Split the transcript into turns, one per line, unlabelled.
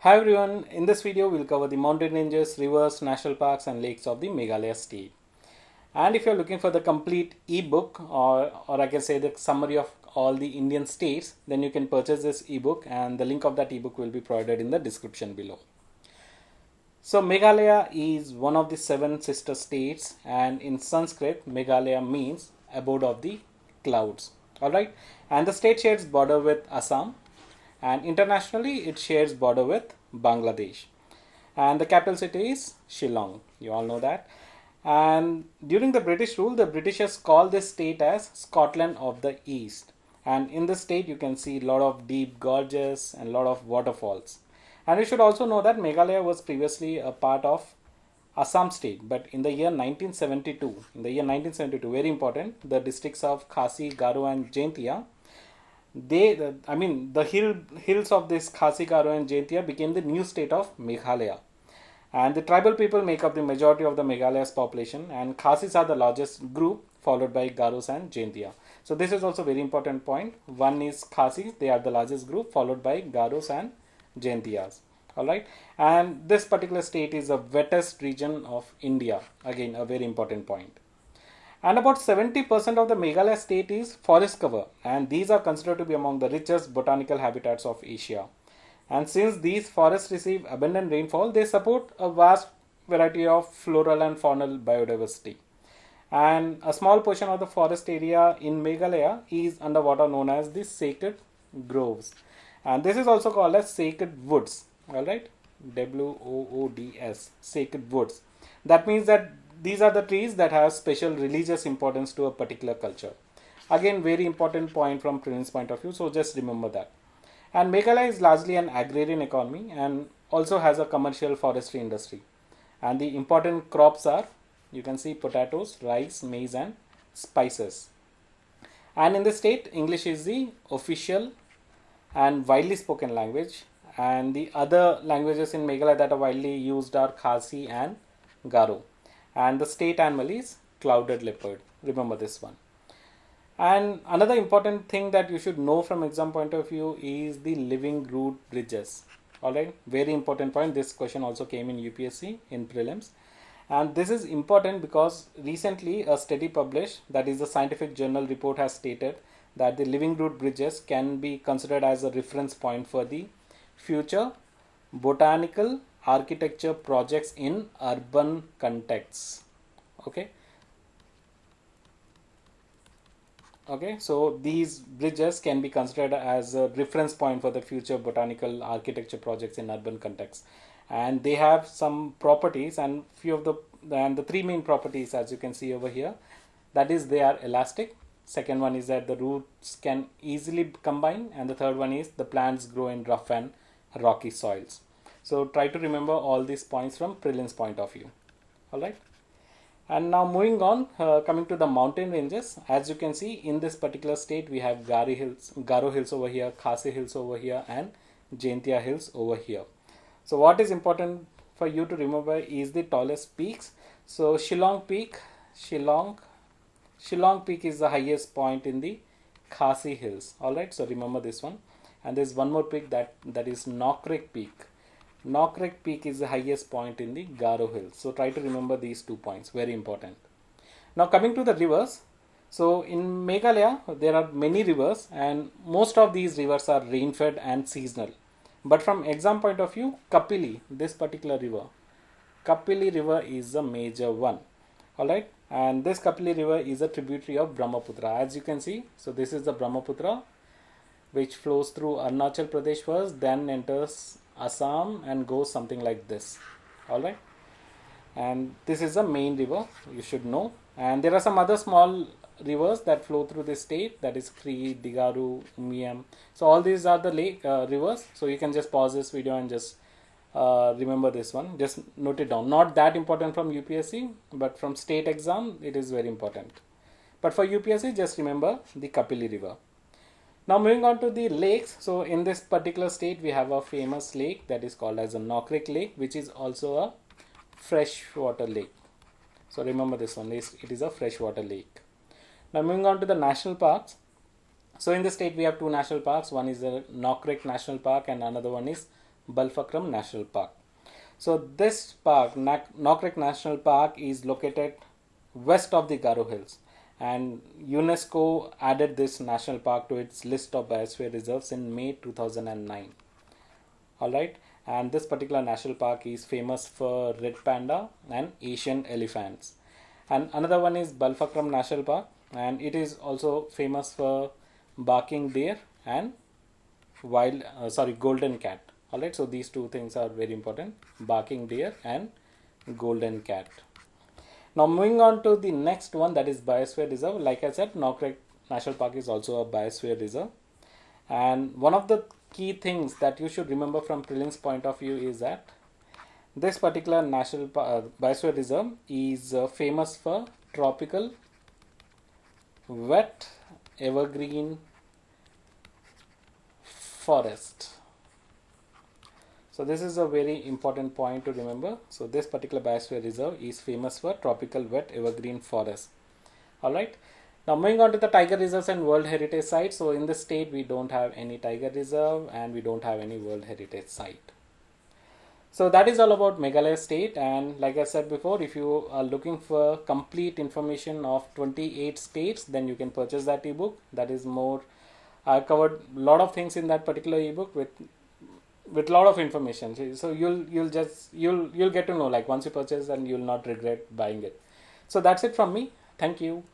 Hi everyone, in this video we'll cover the mountain ranges, rivers, national parks and lakes of the Meghalaya state. And if you're looking for the complete ebook or I can say the summary of all the Indian states, then you can purchase this ebook and the link of that ebook will be provided in the description below. So Meghalaya is one of the seven sister states and in Sanskrit Meghalaya means abode of the clouds. Alright, and the state shares border with Assam and internationally it shares border with Bangladesh. And the capital city is Shillong. You all know that. And during the British rule, the Britishers called this state as Scotland of the East. And in this state, you can see a lot of deep gorges and a lot of waterfalls. And you should also know that Meghalaya was previously a part of Assam state, but in the year 1972, very important, the districts of Khasi, Garo, and Jaintia, the hills of this Khasi, Garo, and Jaintia became the new state of Meghalaya. And the tribal people make up the majority of the Meghalaya's population, and Khasis are the largest group, followed by Garos and Jaintia. So this is also very important point. One is Khasis, they are the largest group, followed by Garos and Jaintias. Alright, and this particular state is the wettest region of India. Again, a very important point. And about 70% of the Meghalaya state is forest cover, and these are considered to be among the richest botanical habitats of Asia. And since these forests receive abundant rainfall, they support a vast variety of floral and faunal biodiversity. And a small portion of the forest area in Meghalaya is underwater known as the sacred groves. And this is also called as sacred woods. Alright, WOODS, sacred woods. That means that these are the trees that have special religious importance to a particular culture. Again, very important point from prelims point of view, so just remember that. And Meghalaya is largely an agrarian economy and also has a commercial forestry industry. And the important crops are, you can see potatoes, rice, maize and spices. And in the state, English is the official and widely spoken language. And the other languages in Meghalaya that are widely used are Khasi and Garo. And the state animal is clouded leopard. Remember this one. And another important thing that you should know from exam point of view is the living root bridges. Alright, very important point. This question also came in UPSC in prelims. And this is important because recently a study published, that is the scientific journal report, has stated that the living root bridges can be considered as a reference point for the future botanical architecture projects in urban contexts. Okay, so these bridges can be considered as a reference point for the future botanical architecture projects in urban contexts, and they have some properties, and the three main properties, as you can see over here, that is they are elastic. Second one is that the roots can easily combine, and the third one is the plants grow in rough and rocky soils. So try to remember all these points from prelims point of view. All right. And now moving on, coming to the mountain ranges, as you can see in this particular state, we have Garo Hills over here, Khasi Hills over here, and Jaintia Hills over here. So what is important for you to remember is the tallest peaks. So Shillong Peak is the highest point in the Khasi Hills. Alright, so remember this one. And there's one more peak that is Nokrek Peak. Nokrek Peak is the highest point in the Garo Hills. So try to remember these 2 points, very important. Now coming to the rivers. So in Meghalaya, there are many rivers and most of these rivers are rain-fed and seasonal. But from exam point of view, Kapili, this particular river, Kapili river is a major one. Alright, and this Kapili river is a tributary of Brahmaputra. As you can see, so this is the Brahmaputra which flows through Arunachal Pradesh first, then enters Assam and goes something like this. Alright, and this is the main river, you should know. And there are some other small rivers that flow through the state, that is Kri, Digaru, Umiam. So all these are the rivers. So you can just pause this video and just remember this one. Just note it down. Not that important from UPSC, but from state exam it is very important. But for UPSC, just remember the Kapili river. Now moving on to the lakes. So in this particular state we have a famous lake that is called as a Nokrek Lake, which is also a freshwater lake. So remember this one, it is a freshwater lake. Now moving on to the national parks. So in the state we have two national parks. One is the Nokrek National Park and another one is Balpakram National Park. So this park, Nokrek National Park, is located west of the Garo Hills, and UNESCO added this national park to its list of biosphere reserves in May 2009. All right, and this particular national park is famous for red panda and Asian elephants. And another one is Balpakram National Park, and it is also famous for barking deer and golden cat. All right, so these two things are very important: barking deer and golden cat. Now moving on to the next one, that is biosphere reserve. Like I said, Nokrek National Park is also a biosphere reserve, and one of the key things that you should remember from prelims point of view is that this particular biosphere reserve is famous for tropical wet evergreen forest. So this is a very important point to remember. So this particular biosphere reserve is famous for tropical wet evergreen forest. All right. Now moving on to the tiger reserves and World Heritage sites. So in the state we don't have any tiger reserve and we don't have any World Heritage site. So that is all about Meghalaya state, and like I said before, if you are looking for complete information of 28 states, then you can purchase that ebook. That is more, I covered a lot of things in that particular ebook with a lot of information. So you'll get to know, like once you purchase, and you'll not regret buying it. So that's it from me. Thank you.